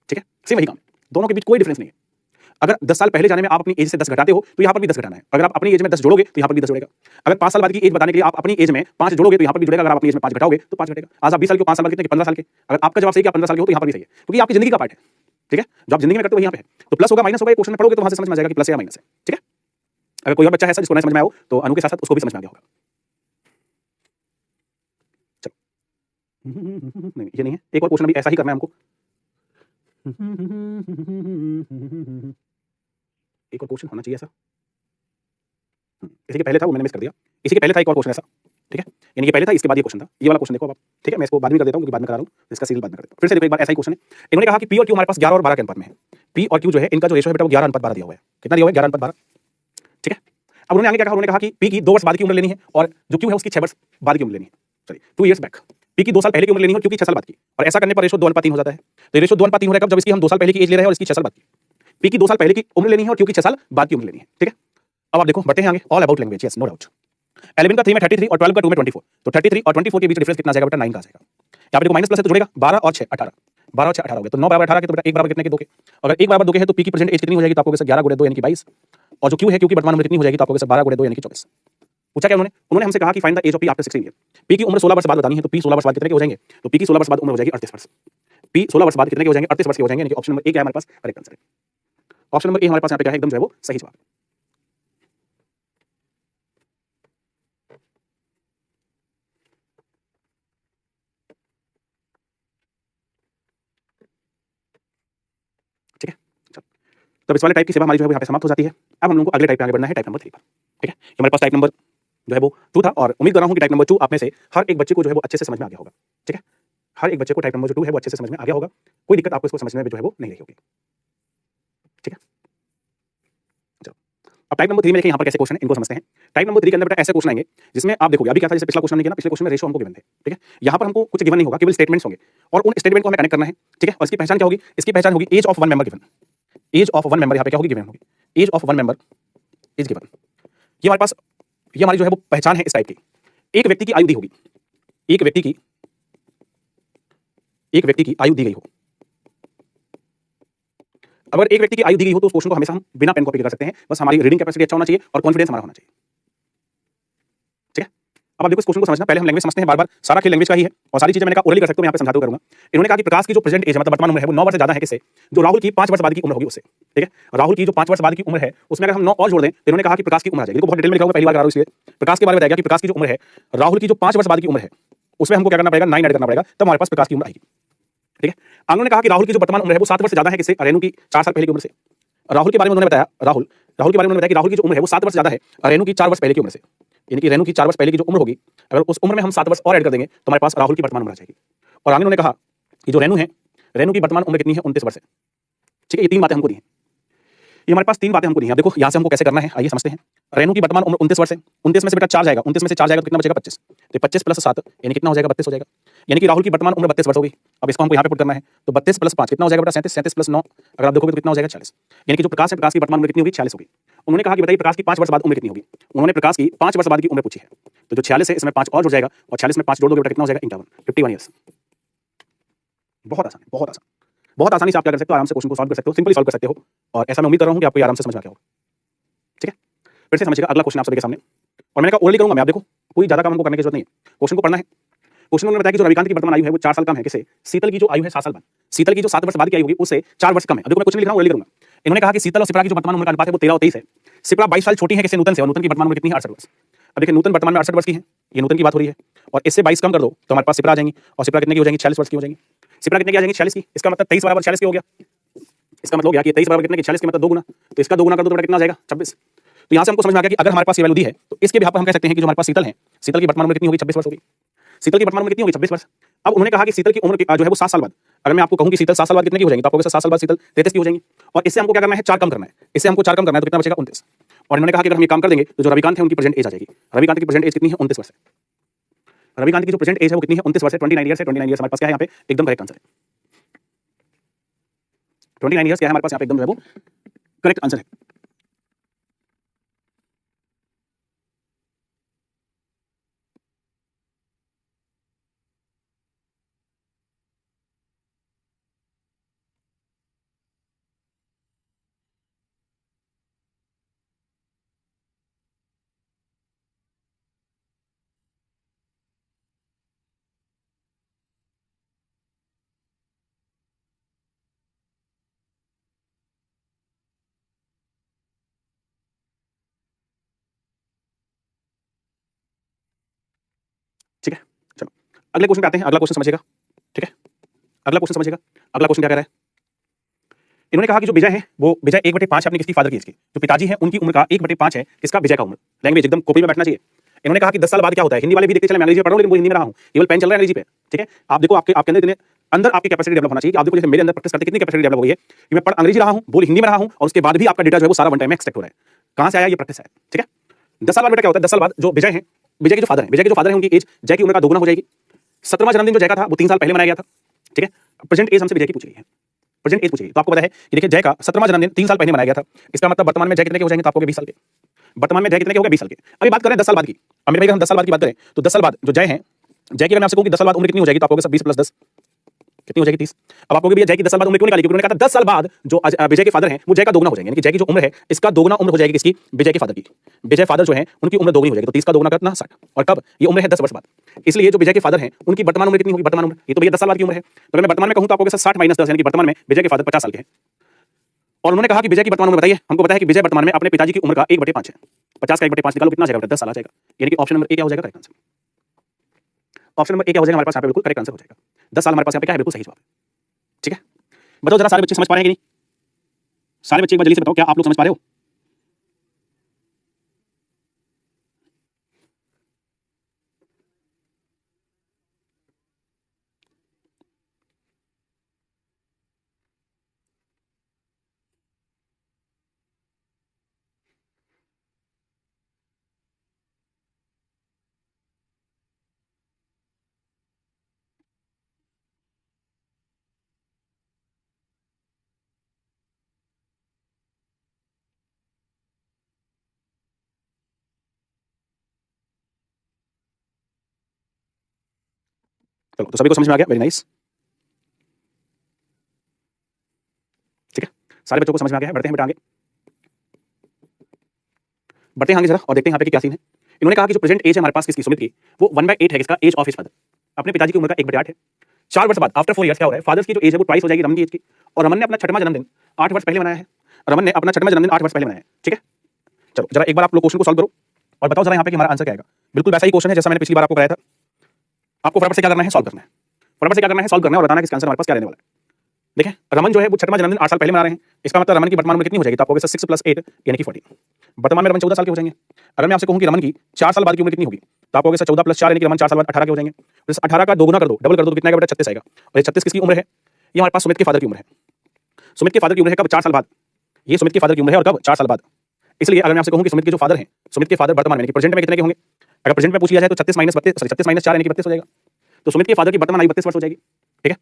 ठीक है, सेम वही काम, दोनों के बीच कोई डिफरेंस नहीं है। अगर 10 साल पहले जाने में आप अपनी एज से 10 घटाते हो तो यहाँ पर भी 10 घटाना है। अगर आप अपनी एज में 10 जोड़ोगे तो यहाँ पर भी 10 जोड़ेगा। अगर 5 साल बाद की एज बताने के लिए आप अपनी एज में 5 जोड़ोगे तो यहाँ पर भी जुड़ेगा। अगर आप अपनी एज में 5 घटाओगे तो 5 घटेगा। आज आप 20 साल के हो, 5 साल बाद कितने, 15 साल के। अगर आपका जवाब सही है 15 साल के हो तो यहाँ पर भी सही है, क्योंकि आपकी जिंदगी का पार्ट है, ठीक है। जो आप जिंदगी में करते हो वही यहाँ पे है। तो प्लस होगा माइनस होगा, क्वेश्चन में पढ़ोगे तो वहां से समझ में आ जाएगा कि प्लस है या माइनस है, ठीक है। अगर कोई और बच्चा है ऐसा जिसको नहीं समझ में आया हो तो अनु के साथ उसको भी समझ में आ गया होगा। चलो नहीं ये नहीं है, एक और क्वेश्चन भी ऐसा ही करना है हमको। एक और क्वेश्चन होना चाहिए ऐसा, इसी के पहले था वो मैंने मिस कर दिया। इसी के पहले था एक और क्वेश्चन ऐसा, ठीक है, यानी कि पहले था इसके बाद ये क्वेश्चन था। ये वाला क्वेश्चन देखो आप, ठीक है। मैं इसको बाद में कर देता हूँ क्योंकि बाद में करा रहा हूँ, इसका सीरियल बाद में कर देता हूँ। फिर से देखो एक बार ऐसा ही क्वेश्चन है। इन्होंने कहा कि पी और क्यू हमारे पास 11 और 12 के अनुपात में है। पी और क्यू जो है इनका जो रेशो है बेटा वो 11:12 दिया हुआ है। कितना दिया हुआ है, 11:12, ठीक है। अब उन्होंने आगे क्या कहा, उन्होंने कहा कि पी की 2 वर्ष बाद की उम्र लेनी है और जो क्यू है उसकी 6 वर्ष बाद की उम्र लेनी है, सॉरी 2 ईयर्स बैक। पी की 2 साल पहले की उम्र लेनी है और क्यू की 6 साल बाद की, और ऐसा करने पर रेशो 2:3 हो जाता है। तो रेशो 2:3 हो रहा है जब इसकी हम 2 साल पहले की एज ले रहे हैं और इसकी 6 साल बाद की। पी की 2 साल पहले की उम्र लेनी है और क्यू की 6 साल बाद की उम्र लेनी है, ठीक है। अब आप देखो बढ़ते हैं आगे, all about language, yes no doubt. 11 का 3 में 33 और 12 का 2 में 24, तो 33 और 24 के बीच डिफरेंस कितना आ जाएगा बेटा, 9 का आ जाएगा। यहाँ पे देखो माइनस प्लस है तो जुड़ेगा 12 और 6 18, 12 और 6 18 हो गए, तो 9 बराबर 18 के, तो बेटा 1 बराबर कितने के, 2 के। अगर 1 बराबर 2 के है तो पी की प्रेजेंट एज कितनी हो जाएगी, तो आपको 11 × 2 यानी कि 22, और जो क्यू है, क्यू की वर्तमान उम्र कितनी हो जाएगी, तो आपको 12 × 2 यानी कि 24। पूछा क्या उन्होंने हमसे कहा कि find the age of P after 16 year. P की उम्र 16 वर्ष बाद बतानी है, तो पी 16 वर्ष बाद कितने के हो जाएंगे, तो पी की 16 वर्ष बाद उम्र हो जाएगी 38 वर्ष। पी 16 वर्ष बाद कितने के हो जाएंगे, 38 वर्ष के हो जाएंगे, यानी कि ऑप्शन नंबर ए क्या है हमारे पास करेक्ट आंसर है। ऑप्शन नंबर ए हमारे पास यहाँ पे क्या है, एकदम जो है वो सही जवाब। ठीक है, चलो तो इस वाले टाइप की सेवा हमारी जो है यहाँ पे समाप्त हो जाती है। अब हम लोगों को अगले टाइप पे आगे बढ़ना है, टाइप नंबर 3 पर, ठीक है। हमारे पास टाइप नंबर जो है वो 2 था, और उम्मीद कर रहा हूँ कि टाइप नंबर 2 आप में से हर एक बच्चे को जो है वो अच्छे से समझ में आ गया होगा, ठीक है। हर एक बच्चे को टाइप नंबर जो 2 है वो अच्छे से समझ में आ गया होगा, कोई दिक्कत आपको इसको समझने में जो है वो नहीं रही होगी, ठीक है। चलो अब टाइप नंबर 3 में देखिए यहाँ पर कैसे क्वेश्चन है, इनको समझते हैं। टाइप नंबर 3 के अंदर बेटा ऐसे क्वेश्चन आएंगे जिसमें आप देखोगे अभी क्या था, जैसे पिछला क्वेश्चन नहीं किया ना, पिछले क्वेश्चन में रेशो हमको गिवन थे, ठीक है। यहाँ पर हमको कुछ गिवन नहीं होगा, केवल स्टेटमेंट्स होंगे और उन स्टेटमेंट को हमें कनेक्ट करना है, ठीक है। और इसकी पहचान क्या होगी, इसकी पहचान होगी age of one member given. Age of one member यहाँ पे क्या होगी, गिवन होगी, age of one member is given. ये हमारे पास, ये हमारी जो है वो पहचान है इस टाइप की। एक व्यक्ति की आयु दी होगी, एक व्यक्ति की आयु दी गई हो। अगर एक व्यक्ति की आयु दी गई हो तो उस क्वेश्चन को हमेशा हम बिना पेन कॉपी कर सकते हैं, बस हमारी रीडिंग कैपेसिटी अच्छा होना चाहिए और कॉन्फिडेंस हमारा होना चाहिए, ठीक है। अब आप देखो इस क्वेश्चन को समझना, पहले हम लैंग्वेज समझते हैं, बार-बार सारा खेल लैंग्वेज का ही है और सारी चीजें मैंने कहा ओरली कर सकते हो, मैं यहाँ पे समझाते हुए करूंगा। इन्होंने कहा कि प्रकाश की जो प्रेजेंट एज मतलब वर्तमान उम्र है वो 9 वर्ष से ज्यादा है किससे, जो राहुल की 5 वर्ष बाद की उम्र होगी उससे, ठीक है। राहुल की जो 5 वर्ष बाद की उम्र है उसमें अगर हम 9 और जोड़ दें तो इन्होंने कहा कि प्रकाश की उम्र आ जाएगी। देखो बहुत डिटेल में लिखा हुआ, पहली बार करा रहा हूं इसलिए प्रकाश के बारे में बताया गया कि प्रकाश की जो उम्र है, राहुल की जो 5 वर्ष बाद की उम्र है उसमें हमको क्या करना पड़ेगा, 9 ऐड करना पड़ेगा, तब हमारे पास प्रकाश की उम्र आएगी। ठीक है। आंगनों ने कहा कि राहुल की जो वर्तमान उम्र है वो 7 वर्ष से ज्यादा है किससे, रेणु की 4 साल पहले की उम्र से। राहुल के बारे में उन्होंने बताया, राहुल के बारे में उन्होंने बताया कि राहुल की जो उम्र है वो 7 वर्ष ज्यादा है रेणु की 4 वर्ष पहले की उम्र से। यानी कि रेणु की 4 वर्ष पहले की जो उम्र होगी, अगर उस उम्र में हम 7 वर्ष और ऐड कर देंगे तो हमारे पास राहुल की वर्तमान उम्र आ जाएगी। और आंगनों ने कहा कि जो रेणु है, रेणु की वर्तमान उम्र कितनी है, 29 वर्ष है। ठीक है, ये 3 बातें हमको दी हैं। ये हमारे पास 3 बातें हमको दी हैं। अब देखो यहाँ से हमको कैसे करना है, आइए समझते हैं। रेणु की वर्तमान उम्र 29 वर्ष है। 29 में से बेटा 4 जाएगा, 29 में से 4 जाएगा तो कितना बचेगा, 25। तो 25 प्लस 7 यानी कितना हो जाएगा, 32 हो जाएगा। यानी कि राहुल की वर्तमान उम्र 32 वर्ष होगी। अब इसको हमको यहाँ पे पुट करना है, तो 32 प्लस 5 कितना हो जाएगा बेटा, 37। 37 प्लस 9 अगर आप देखोगे तो कितना हो जाएगा, 40। यानी कि जो प्रकाश है, प्रकाश की वर्तमान उम्र कितनी होगी, 46 होगी। उन्होंने कहा कि बताइए प्रकाश की 5 वर्ष बाद उम्र कितनी होगी। उन्होंने प्रकाश की 5 वर्ष बाद की उम्र पूछी है। तो जो 46 है इसमें 5 और जुड़ जाएगा और 46 में 5 जोड़ दोगे बेटा कितना हो जाएगा, 51 ईयर्स। बहुत आसान है, बहुत आसान। बहुत आसानी से आप क्या कर सकते हो, आराम से क्वेश्चन को सॉल्व कर सकते हो, सिंपली सॉल्व कर सकते हो। और ऐसा मैं उम्मीद कर रहा हूं कि आपको आराम से समझ में आ गया होगा। ठीक है, फिर से समझिएगा अगला क्वेश्चन आप सभी के सामने। और मैंने कहा ओरली करूंगा मैं, आप देखो कोई ज्यादा काम हमको करने की जरूरत नहीं है, क्वेश्चन को पढ़ना है। क्वेश्चन में बताया कि जो रविकांत की वर्तमान आयु है वो 4 साल कम है किससे, शीतल की जो आयु है 7 साल बाद। शीतल की जो 7 वर्ष बाद की आयु होगी उससे 4 वर्ष कम है। अब देखो मैं क्वेश्चन लिख रहा हूं, ओरली करूंगा। इन्होंने कहा कि शीतल और शिप्रा की जो वर्तमान उम्र का अनुपात है वो 13 और 23 है। शिप्रा 22 साल छोटी है किससे, नूतन से, और नूतन की वर्तमान उम्र कितनी है, 68 वर्ष। अब देखिए नूतन वर्तमान में 68 वर्ष की है, ये नूतन की बात हो रही है। और इससे 22 कम कर दो तो हमारे पास शिप्रा आ जाएंगी, और शिप्रा कितने की हो जाएंगी, 46 वर्ष की हो जाएंगी। शिप्रा कितने की आ जाएंगी, 46 की। इसका मतलब 23 बराबर 46 की हो गया। इसका मतलब हो गया कि 23 बराबर कितने की, 46 के मतलब 2 गुना। तो इसका 2 गुना कर दो तो कितना आ जाएगा, 26। तो यहाँ से हमको समझ में आ गया कि अगर हमारे पास ये वैल्यू दी है तो इसके भी हम कह सकते हैं कि जो हमारे पास शीतल है, शीतल की वर्तमान उम्र कितनी होगी, 26 वर्ष होगी। शीतल की वर्तमान उम्र कितनी होगी, 26 वर्ष। अब उन्होंने कहा कि शीतल की उम्र जो है वो 7 साल बाद, अगर मैं आपको कहूं कि शीतल 7 साल बाद कितने की हो जाएंगी, तो आपको 7 साल बाद शीतल 33 की हो जाएंगी। और इससे हमको क्या करना है, 4 कम करना है। इससे हमको 4 कम करना है तो कितना बचेगा, 29। और इन्होंने कहा कि अगर हम ये काम कर देंगे तो जो रविकांत है उनकी प्रेजेंट एज आ जाएगी। रविकांत की प्रेजेंट एज कितनी है, 29 वर्ष है। रविकांत की जो प्रेजेंट एज है वो कितनी है, 29 वर्ष है। 29 ईयर्स है। 29 ईयर्स हमारे पास क्या है यहाँ पे, एकदम करेक्ट आंसर है। 29 ईयर्स क्या है हमारे पास यहाँ पे, एकदम जो है वो करेक्ट आंसर है। ठीक है, चलो अगले क्वेश्चन पे आते हैं। अगला क्वेश्चन समझिएगा। ठीक है, अगला क्वेश्चन समझिएगा। अगला क्वेश्चन क्या कह रहा है, इन्होंने कहा कि जो विजय है वो विजय 1/5 है अपनी किसकी, फादर की एज की। जो पिताजी है उनकी उम्र का 1/5 है किसका, विजय का उम्र। लैंग्वेज एकदम कॉपी में बैठना चाहिए। इन्होंने कहा कि 10 साल बाद क्या होता है, हिंदी वाले भी देखते चले, मैं अंग्रेजी में पढ़ रहा हूं लेकिन वो हिंदी में रहा हूं, केवल पेन चल रहा है अंग्रेजी पे। ठीक है, आप देखो आपके अंदर आपकी कैपेसिटी डेवलप होना चाहिए कि आप देखो जैसे मेरे अंदर प्रैक्टिस करते कितनी कैपेसिटी डेवलप हुई है कि मैं पढ़ अंग्रेजी रहा हूं, बोल हिंदी में रहा हूं, और उसके बाद भी आपका डेटा जो है वो सारा वन टाइम में एक्सट्रैक्ट हो रहा है। कहां से आया, ये प्रैक्टिस है। ठीक है, 10 साल बाद बेटा क्या होता है, 10 साल बाद जो विजय है, विजय के जो फादर है उनकी एज जय की उम्र का 2 गुना हो जाएगी। 17वां जन्मदिन जो जय का था वो 3 साल पहले मनाया गया था। ठीक है, प्रेजेंट एज हमसे विजय की पूछ रही है, प्रेजेंट एज पूछ रही है। तो आपको पता है कि देखिए जय का 17वां जन्मदिन 3 साल पहले मनाया गया था। इसका मतलब वर्तमान में जय कितने के हो जाएंगे, तो आपको 20 साल के। वर्तमान में जय कितने के हो गए, 20 साल के। अभी बात करें 10 साल बाद की। अब मेरे भाई हम 10 साल बाद की बात करें तो 10 साल बाद जो जय है, जय की अगर मैं आपसे कहूं कि 10 साल बाद उम्र कितनी हो जाएगी, तो आपको 20 प्लस 10 कितनी हो जाएगी, 30। अब आपको भी जय की 10 साल बाद उम्र क्यों निकाली, क्योंकि उन्होंने कहा था 10 साल बाद जो विजय के फादर हैं वो जय का 2 गुना हो जाएंगे। यानी कि जय की जो उम्र है इसका 2 गुना उम्र हो जाएगी किसकी, विजय के फादर की। विजय फादर जो है उनकी उम्र 2 गुनी हो जाएगी, तो 30 का 2 गुना कितना, 60। और कब ये उम्र है, 10 वर्ष बाद। इसलिए जो विजय के फादर हैं उनकी वर्तमान उम्र कितनी होगी, वर्तमान उम्र, ये तो भैया 10 साल बाद की उम्र है। तो मैं वर्तमान में कहूं तो आपको 60 माइनस 10 यानी कि वर्तमान में विजय के फादर 50 साल के हैं। और उन्होंने कहा कि विजय की वर्तमान उम्र बताइए। हमको पता है कि विजय वर्तमान में अपने पिताजी की उम्र का 1/5 है। 50 का 1/5 निकालो कितना आ जाएगा, 10 साल आ जाएगा। यानी कि ऑप्शन नंबर ए क्या हो जाएगा, correct answer. Option number A क्या हो जाएगा हमारे पास यहाँ पे, बिल्कुल करेक्ट आंसर हो जाएगा। 10 साल हमारे पास यहाँ पे क्या है, बिल्कुल सही जवाब। ठीक है, बताओ जरा सारे बच्चे समझ पा रहे हैं कि नहीं, सारे बच्चे एक बार जल्दी से बताओ क्या आप लोग समझ पा रहे हो। चलो तो सभी को समझ में आ गया, वेरी नाइस। ठीक है, सारे बच्चों को समझ में आ गया है। बढ़ते हैं बेटा आगे, बढ़ते हैं आगे जरा और देखते हैं यहाँ पे क्या सीन है। इन्होंने कहा कि जो प्रेजेंट एज है हमारे पास किसकी, सुमित की, वो 1/8 है किसका, एज ऑफ हिज फादर। अपने पिताजी की उम्र का 1/8 है। 4 वर्ष बाद आफ्टर 4 ईयर्स क्या हो रहा है, फादर्स की जो एज है वो ट्वाइस हो जाएगी रमन की एज की। और रमन ने अपना 6वां जन्मदिन 8 वर्ष पहले मनाया है। रमन ने अपना 6वां जन्मदिन 8 वर्ष पहले मनाया है। ठीक है, चलो जरा एक बार आप लोग क्वेश्चन को सॉल्व करो और बताओ जरा यहाँ पे कि हमारा आंसर क्या आएगा। बिल्कुल वैसा ही क्वेश्चन है जैसा मैंने पिछली बार आपको कराया था। आपको फटाफट से क्या करना है, सॉल्व करना है। फटाफट से क्या करना है, सॉल्व करना है और बताना है कि इसका आंसर हमारे पास क्या रहने वाला है। देखें, रमन जो है वो 6वां जन्मदिन 8 साल पहले मना रहे हैं, इसका मतलब रमन की वर्तमान उम्र कितनी हो जाएगी, तो आपको 6 + 8 यानी कि 14। वर्तमान में रमन 14 साल के हो जाएंगे। अगर मैं आपसे कहूं कि रमन की 4 साल बाद की उम्र कितनी होगी, तो आपको 14 + 4 यानी कि रमन 4 साल बाद 18 के हो जाएंगे। तो इस 18 का दोगुना कर दो, डबल कर दो, तो कितना आएगा बेटा, 36 आएगा। और ये 36 किसकी उम्र है, ये हमारे पास सुमित के फादर की उम्र है। सुमित के फादर की उम्र है कब, 4 साल बाद। ये सुमित के फादर की उम्र है और कब, 4 साल बाद। इसलिए अगर मैं आपसे कहूं कि सुमित के जो फादर हैं, सुमित के फादर वर्तमान में यानी कि प्रेजेंट में कितने के होंगे, अगर प्रेजेंट में पूछ लिया जाए तो 36 - 4 यानी कि 32 हो जाएगा। तो सुमित के फादर की वर्तमान आयु 32 वर्ष हो जाएगी। ठीक है,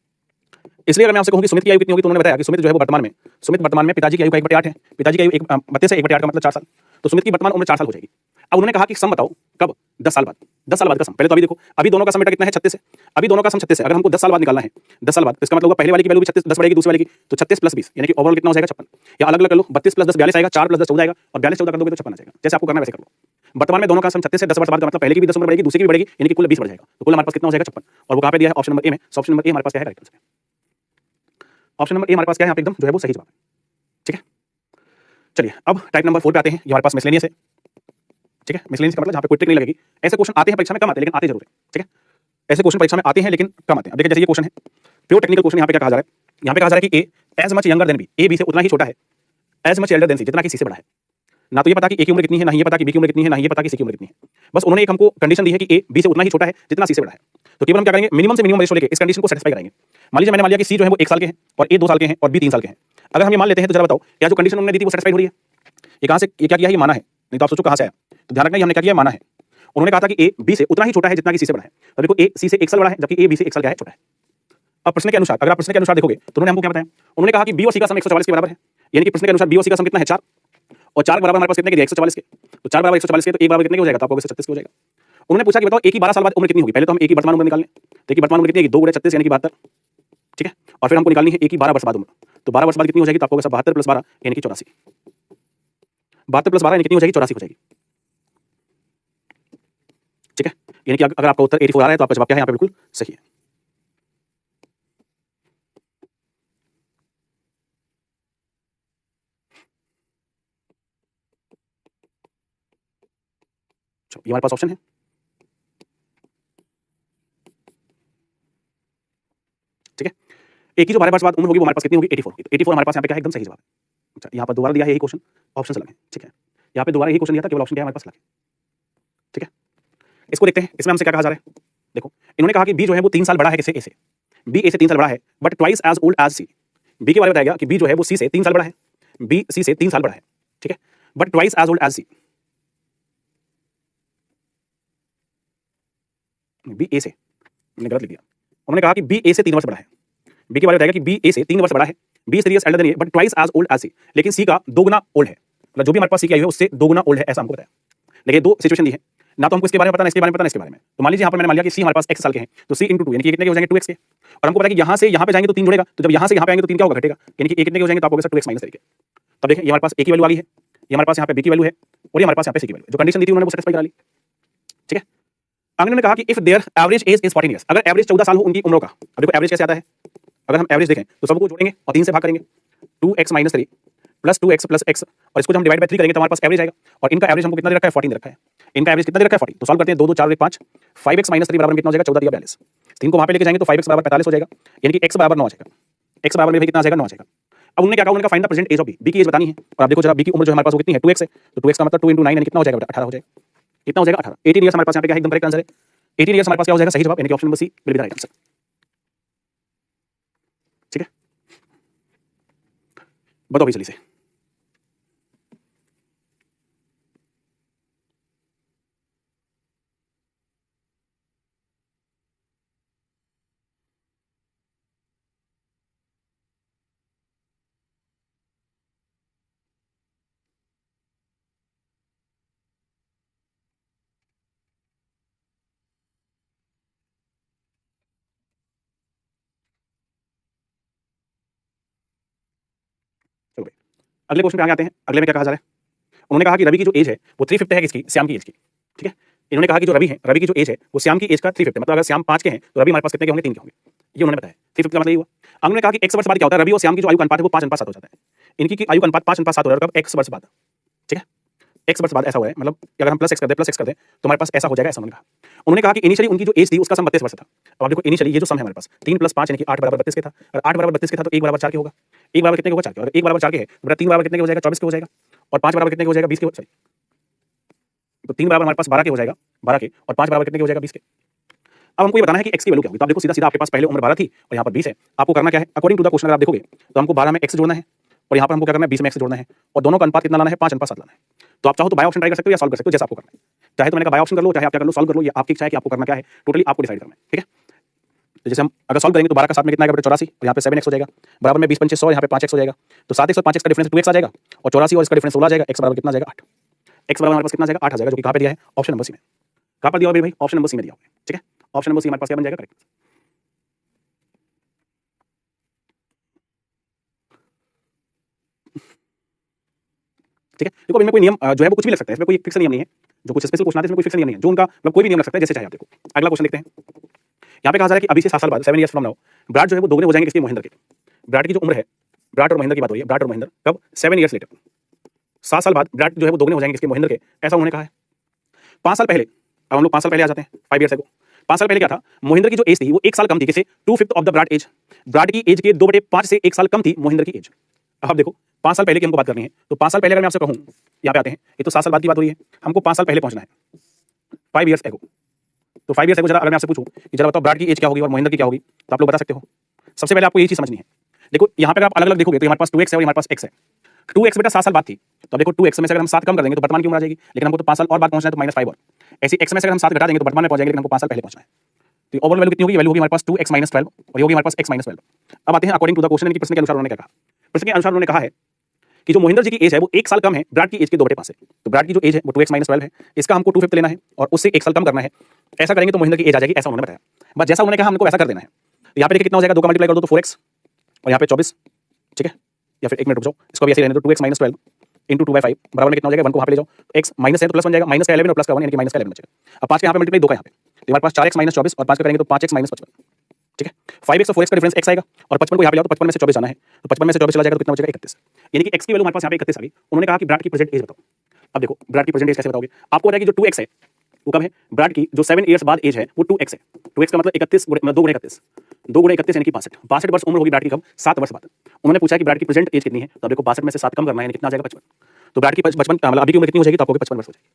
इसलिए अगर मैं आपसे कहूं कि सुमित की आयु कितनी होगी, तो उन्होंने बताया कि सुमित जो है वो वर्तमान में पिताजी की आयु का 1/8 है, पिताजी की आयु 32 है, 1/8 का मतलब 4 साल। तो सुमित की वर्तमान उम्र 4 साल हो जाएगी। अब उन्होंने कहा कि सम बताओ कब, 10 साल बाद। 10 साल बाद का सम, पहले तो अभी देखो, अभी दोनों का सम बेटा कितना है, 36 है। अभी दोनों का सम 36 है, अगर हमको 10 साल बाद निकालना है, 10 साल बाद, तो इसका मतलब होगा पहले वाले की वैल्यू भी 36 10 बढ़ेगी, दूसरे वाले की, तो 36 + 20 यानी कि ओवरऑल कितना हो जाएगा, 56। या अलग अलग कर लो, 32 + 10 42 आएगा, 4 + 10 14 आएगा, और 42 14 कर दोगे तो 56 आ जाएगा। जैसे आपको करना है वैसे कर लो। वर्तमान में दोनों का सम 36 है, 10 वर्ष बाद का मतलब पहले की भी 10 उम्र बढ़ेगी, दूसरी की भी बढ़ेगी, यानी कि कुल 20 बढ़ जाएगा। तो कुल हमारे पास कितना हो जाएगा, 56। और वो कहां पे दिया है, ऑप्शन नंबर ए में। ऑप्शन नंबर ए हमारे पास क्या है, correct answer. Option number A हमारे पास क्या है, यहाँ पे एकदम जो है वो सही जवाब है। ठीक है, चलिए अब टाइप नंबर 4 पे आते हैं। ये हमारे पास मिसलेनियस है। ठीक है, मिसलेनियस का मतलब जहाँ पे कोई ट्रिक नहीं लगेगी। ऐसे क्वेश्चन आते हैं परीक्षा में, कम आते हैं लेकिन आते जरूर है। ठीक है, ऐसे क्वेश्चन परीक्षा में आते हैं लेकिन कम आते हैं। अब देखिए, जैसे ये क्वेश्चन है, प्योर टेक्निकल क्वेश्चन। यहाँ पे क्या कहा जा रहा है, यहाँ पे कहा जा रहा है कि A as much younger than B, A B से उतना ही छोटा है, as much elder than C, जितना कि सी से बड़ा है। ना तो ये पता कि ए की उम्र कितनी है, ना ही ये पता कि बी की उम्र कितनी है, ना ही ये पता कि सी की उम्र कितनी है। बस उन्होंने एक हमको कंडीशन दी है कि ए बी से उतना ही छोटा है जितना सी से बड़ा है। तो केवल हम क्या करेंगे, मिनिमम से मिनिमम रेशो लेके इस कंडीशन को सेटिस्फाई करेंगे। मान लीजिए मैंने मान लिया कि सी जो है वो 1 साल के हैं और ए 2 साल के हैं और बी 3 साल के हैं। अगर हम ये मान लेते हैं तो जरा बताओ, क्या जो कंडीशन उन्होंने दी थी वो सेटिस्फाई हो रही है? ये कहां से, ये क्या किया है, ये माना है। नहीं तो आप सोचो कहां से आया। तो ध्यान रखना, ये हमने क्या किया, माना है। उन्होंने कहा था कि ए बी से उतना ही छोटा है जितना कि सी से बड़ा है। तो देखो, ए सी से 1 साल बड़ा है, जबकि ए बी से 1 साल क्या है, छोटा है। अब प्रश्न के अनुसार, अगर आप प्रश्न के अनुसार देखोगे तो उन्होंने हमको क्या बताया, उन्होंने कहा कि बी और सी का सम 144 के बराबर है। यानी कि प्रश्न के अनुसार बी और सी का सम कितना है, 4, और 4 के बराबर हमारे पास कितने के, 144 के। तो 4 बराबर 144 के, तो 1 बराबर कितने के हो जाएगा, तो आपको 136 के हो जाएगा। उन्होंने पूछा कि बताओ ए की 12 साल बाद उम्र कितनी होगी। पहले तो हम ए की वर्तमान उम्र निकाल लें। तो ए की वर्तमान उम्र कितनी है, 2 × 36 यानी कि 72। ठीक है, और फिर हमको निकालनी है ए की 12 वर्ष बाद उम्र। तो 12 वर्ष बाद कितनी हो जाएगी, तो आपको 72 + 12 यानी कि 84। 72 + 12 यानी कितनी हो जाएगी, 84 हो जाएगी। ठीक है, यानी कि अगर आपका उत्तर 84 आ रहा है तो आपका जवाब क्या है, यहाँ पे बिल्कुल सही है। ये हमारे पास ऑप्शन है। ठीक है, ए की जो 12 वर्ष बाद उम्र होगी वो हमारे पास कितनी होगी, 84 होगी। तो 84 हमारे पास यहाँ पे क्या है, एकदम सही जवाब है। अच्छा, यहाँ पर दोबारा दिया है यही क्वेश्चन, ऑप्शन अलग है। ठीक है, यहाँ पे दोबारा यही क्वेश्चन दिया था, केवल ऑप्शन क्या है हमारे पास अलग है। ठीक है, इसको देखते हैं, इसमें हमसे क्या कहा जा रहा है। देखो, इन्होंने कहा कि बी जो है वो 3 साल बड़ा है किससे, ए से। बी ए से 3 साल बड़ा है, but twice as old as C. B के बारे में बताया गया कि बी जो है वो सी से 3 साल बड़ा है, बी सी से 3 साल बड़ा है। ठीक है, but twice as old as C. B A से, मैंने गलत लिख दिया। उन्होंने कहा कि बी ए से 3 वर्ष बड़ा है। बी के बारे में बताया गया कि बी ए से 3 वर्ष बड़ा है, B is 3 years elder than A, but twice as old as C. लेकिन सी का 2 गुना ओल्ड है, मतलब जो भी हमारे पास सी की आयु है उससे 2 गुना ओल्ड है, ऐसा हमको बताया। देखिए, दो सिचुएशन दी है ना, तो हमको इसके बारे में पता ना, इसके बारे में पता ना, इसके बारे में। तो मान लीजिए यहाँ पर मैंने मान लिया कि सी हमारे पास x साल के हैं, तो सी × 2 यानी कि कितने के हो जाएंगे, 2x के। और हमको पता है कि यहाँ से यहाँ पे जाएंगे तो 3 जुड़ेगा, तो जब यहाँ से यहाँ पे आएंगे तो 3 क्या होगा, घटेगा। यानी कि a कितने के हो जाएंगे, तो आपको 2x - 3 के। तब देखिए, ये हमारे पास a की वैल्यू आ गई है, ये हमारे पास यहाँ पे b की वैल्यू है, और ये हमारे पास यहाँ पे c की वैल्यू। जो कंडीशन दी थी उन्होंने वो सेटिस्फाई करा ली। ठीक है, अगले ने कहा कि if there average age is 14 years, अगर एवरेज 14 साल हो उनकी उम्रों का। अब देखो एवरेज कैसे आता है, अगर हम एवरेज देखें तो सबको जोड़ेंगे और 3 से भाग करेंगे, 2x - 3 + 2x + x, और इसको जब हम डिवाइड बाय 3 करेंगे तो हमारे पास एवरेज आएगा। और इनका एवरेज हमको कितना दे रखा है, 14 दे रखा है। इनका एवरेज कितना दे रखा है, 14। तो सॉल्व करते हैं, 2 2 4 1 5, 5x - 3 बराबर कितना हो जाएगा, 14 × 42। 3 को वहां पे लेके जाएंगे तो 5x = 45 हो जाएगा, यानी कि x = 9 आ जाएगा। x बराबर में कितना आ जाएगा, 9 आ जाएगा। अब उन्होंने क्या कहा, उन्होंने find the present age of B, B की एज बतानी है। और आप देखो जरा, बी की उम्र जो हमारे पास वो कितनी है, 2x है। तो 2x का मतलब 2 × 9 यानी कितना हो जाएगा बेटा, 18 हो जाएगा। कितना हो जाएगा, 18। 18 ईयर्स हमारे पास यहाँ पे क्या है, एकदम करेक्ट आंसर है। 18 ईयर्स हमारे पास क्या हो जाएगा, सही जवाब, यानी कि option number C will be the right answer. ठीक है, बताओ भाई जल्दी से। चलो भाई, अगले क्वेश्चन पे आगे आते हैं। अगले में क्या कहा जा रहा है, उन्होंने कहा कि रवि की जो एज है वो 350 है, किसकी, श्याम की एज की। ठीक है, इन्होंने कहा कि जो रवि है, रवि की जो एज है वो श्याम की एज का 350 है, मतलब अगर श्याम 5 के हैं तो रवि हमारे पास कितने के होंगे, 3 के होंगे। ये उन्होंने बताया, 350 का मतलब ये हुआ। उन्होंने कहा कि x वर्ष बाद क्या होता है, रवि और श्याम की जो आयु का अनुपात है वो 5 अनुपात 7 हो जाता है। इनकी की आयु का अनुपात 5 अनुपात 7 हो रहा है, कब, x वर्ष बाद। ठीक है, एक्स वर्ष बाद ऐसा हुआ है, मतलब अगर हम प्लस एक्स कर दें तो हमारे पास ऐसा हो जाएगा, ऐसा उन्होंने कहा कि इनिशियली उनकी जो एज थी उसका सम 32 वर्ष था। अब आप देखो इनिशियली ये जो सम है हमारे पास 3 + 5 यानी कि 8 = 32 के था, और 8 = 32 के था तो 1 = 4 के होगा। 1 बराबर कितने के होगा? 4 के। और 1 = 4 के है तो 3 बराबर कितने के हो जाएगा? 24 के हो जाएगा, और 5 बराबर कितने के हो जाएगा? 20 के सॉरी, तो 3 बराबर हमारे पास 12 के हो जाएगा, 12 के, और 5 बराबर कितने के हो जाएगा? 20 के। अब हमको ये बताना है कि x की वैल्यू क्या होगी। तो आप देखो सीधा-सीधा आपके पास पहले उम्र 12 थी और यहाँ पर 20 है। आपको करना क्या है? अकॉर्डिंग टू द क्वेश्चन अगर आप देखोगे तो हमको 12 में x जोड़ना है और यहाँ पर हमको क्या करना है? 20 में x जोड़ना है, और दोनों का अनुपात कितना लाना है? 5:7 लाना है। तो आप चाहो तो बाय ऑप्शन ट्राई कर सकते हो या सॉल्व कर सकते हो, जैसा आपको करना है। चाहे तो मैंने कहा बाय ऑप्शन कर लो, चाहे आप क्या कर लो, सॉल्व कर लो, ये आपकी इच्छा है कि आपको करना क्या है, टोटली आपको डिसाइड करना है, ठीक है। तो जैसे हम अगर सॉल्व करेंगे तो 12 का 7 में कितना आएगा? 84, और यहाँ पे 7x हो जाएगा, बराबर में 20 पंचे 100, यहाँ पे 5x हो जाएगा। तो 7x और 5x का डिफरेंस 2x आ जाएगा, और 84 और इसका डिफरेंस 16 आ जाएगा। x बराबर कितना आ जाएगा? 8। x बराबर हमारे पास कितना आ जाएगा? 8 आ जाएगा, जो कि कहाँ पे दिया है? ऑप्शन नंबर सी में। कहाँ पर दिया हुआ है भाई? ऑप्शन नंबर सी में दिया हुआ है, ठीक है। ऑप्शन नंबर सी हमारे पास क्या बन जाएगा? करेक्ट। ठीक है, देखो इनमें कोई नियम जो है वो कुछ भी लग सकता है, इसमें कोई फिक्स नियम नहीं है। जो कुछ स्पेशल क्वेश्चन आते हैं इसमें कोई फिक्स नियम नहीं है, जो उनका मतलब कोई भी नियम लग सकता है, जैसे चाहे आप देखो। अगला क्वेश्चन देखते हैं। यहाँ पे कहा जा रहा है कि अभी से 7 साल बाद 7 ईयर्स फ्रॉम नाउ विराट जो है वो दोगुने हो जाएंगे किसके? महेंद्र के। विराट की जो उम्र है, विराट और महेंद्र की बात हो रही है, विराट और महेंद्र कब? 7 ईयर्स लेटर, 7 साल बाद विराट जो है वो दोगुने हो जाएंगे किसके? महेंद्र के, ऐसा उन्होंने कहा है। 5 साल पहले, अब हम लोग 5 साल पहले आ जाते हैं, 5 ईयर्स अगो। 5 साल पहले क्या था? महेंद्र की जो एज थी वो 1 साल कम थी, किसे? 2/5 of the Virat age. Virat की एज के 2/5 से 1 साल कम थी महेंद्र की एज। अब देखो 5 साल पहले की हमको बात करनी है, तो 5 साल पहले अगर मैं आपसे कहूं, यहाँ पे आते हैं, ये तो 7 साल बाद की बात हो रही है, हमको 5 साल पहले पहुंचना है, 5 ईयर्स एगो। तो 5 ईयर्स एगो जरा अगर मैं आपसे पूछूं कि जरा बताओ विराट की एज क्या होगी और महेंद्र की क्या होगी, तो आप लोग बता सकते हो। सबसे पहले आपको ये चीज समझनी है। देखो यहाँ पे अगर आप अलग अलग देखोगे तो हमारे पास 2x है और हमारे पास x है। 2x बेटा 7 साल बाद थी, तो देखो 2x में से अगर हम 7 कम कर देंगे तो वर्तमान की उम्र आ जाएगी, लेकिन हमको तो 5 साल और बाद पहुंचना है, तो -5 और ऐसे x में से अगर हम 7 घटा देंगे तो वर्तमान में पहुंच जाएंगे, लेकिन हमको 5 साल पहले पहुंचना है। तो ओवरऑल वैल्यू कितनी होगी? वैल्यू होगी हमारे पास 2x - 12 और ये होगी हमारे पास x - 12। अब आते हैं अकॉर्डिंग टू द क्वेश्चन, प्रश्न के अनुसार उन्होंने क्या कहा। प्रश्न के अनुसार उन्होंने कहा है कि जो महेंद्र जी की एज है वो 1 साल कम है विराट की एज के 2/5 से। तो विराट की जो एज है वो 2x - 12 है, इसका हमको 2/5 लेना है और उससे 1 साल कम करना है। ऐसा करेंगे तो महेंद्र की एज आ जाएगी, ऐसा उन्होंने बताया। बस जैसा उन्होंने कहा हमको वैसा कर देना है। तो यहाँ पे देखिए कितना हो जाएगा, 2 का मल्टीप्लाई कर दो तो 4x और यहाँ पे 24, ठीक है। या फिर 1 मिनट रुक जाओ, इसको भी ऐसे रहने दो, 2x - 12 इंटू 2/5 बराबर में कितना हो जाएगा? 1 को वहाँ पे ले जाओ, x माइनस है तो प्लस बन जाएगा, माइनस का 11 और प्लस का 1 यानी कि -11 बचेगा। अब 5 के यहाँ पे मल्टीप्लाई 2 का यहाँ पे, तो हमारे पास 4x - 24 और 5 का करेंगे तो 5x - 55, ठीक है। 5x और 4x का डिफरेंस x आएगा, और 55 को यहाँ पे लाओ तो 55 में से 24 जाना है, तो 55 में से 24 चला जाएगा तो कितना बचेगा? 31। यानी कि x की वैल्यू हमारे पास यहाँ पे 31 आ गई। उन्होंने कहा कि विराट की प्रेजेंट एज बताओ। अब देखो विराट की प्रेजेंट एज कैसे बताओगे? आपको बताया कि जो 2x है वो कब है? विराट की जो 7 ईयर्स बाद एज है वो 2x है। 2x का मतलब 31 मतलब 2 गुणे 31, 2 गुणे 31 यानी कि 62। 62 वर्ष उम्र होगी विराट की कब? 7 वर्ष बाद। उन्होंने पूछा कि विराट की प्रेजेंट एज कितनी है, तो देखो 62 में से 7 कम करना है, यानी कितना आ जाएगा? 55। तो विराट की 55 मतलब अभी की उम्र कितनी हो जाएगी? तो आपको 55 वर्ष हो जाएगी।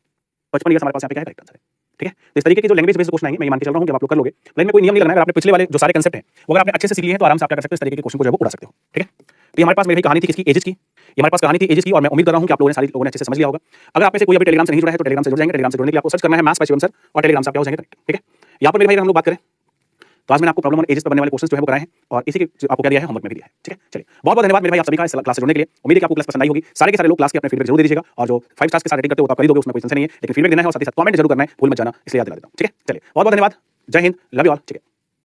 55 ईयर्स हमारे पास यहाँ पे क्या है? करेक्ट आंसर है, ठीक है। तो इस तरीके के जो लैंग्वेज बेस्ड क्वेश्चन आएंगे, मैं ये मान के चल रहा हूँ कि आप लोग कर लोगे। लाइन में कोई नियम नहीं लगना है, अगर आपने पिछले वाले जो सारे कंसेप्ट हैं वो अगर आपने अच्छे से सीख लिए हैं तो आराम से आप क्या कर सकते हो? इस तरीके के क्वेश्चन को जो है वो उड़ा सकते हो, ठीक है। तो ये हमारे पास मेरी कहानी थी किसकी? एजेस की। ये हमारे पास कहानी थी एजेस की, और मैं उम्मीद कर रहा हूँ कि आप लोगों ने सारी लोगों ने अच्छे से समझ लिया होगा। अगर आप में से कोई अभी टेलीग्राम से नहीं जुड़ा है तो टेलीग्राम से जुड़ जाएंगे। टेलीग्राम से जुड़ने के लिए आपको सर्च करना है मैथ्स बाय शिवम सर, और टेलीग्राम से आप क्या हो जाएंगे, ठीक है। यहाँ पर मेरे भाई हम लोग बात करें तो आज मैंने आपको प्रॉब्लम और एजेस पर बनने वाले क्वेश्चन जो है वो कराए हैं, और इसी के आपको क्या दिया है? होमवर्क में भी दिया है, ठीक है। चलिए बहुत बहुत धन्यवाद मेरे भाई आप सभी का इस क्लास से जुड़ने के लिए। उम्मीद है कि आपको क्लास पसंद आई होगी। सारे के सारे लोग क्लास के अपने फीडबैक जरूर दे दीजिएगा, और जो 5 स्टार्स के साथ रेटिंग करते हो तो आप कर ही दोगे, उसमें कोई टेंशन नहीं है, लेकिन फीडबैक देना है और साथ ही साथ कमेंट जरूर करना है, भूल मत जाना, इसलिए याद दिला देता हूँ, ठीक है। चलिए बहुत बहुत धन्यवाद, जय हिंद, लव यू ऑल, ठीक है।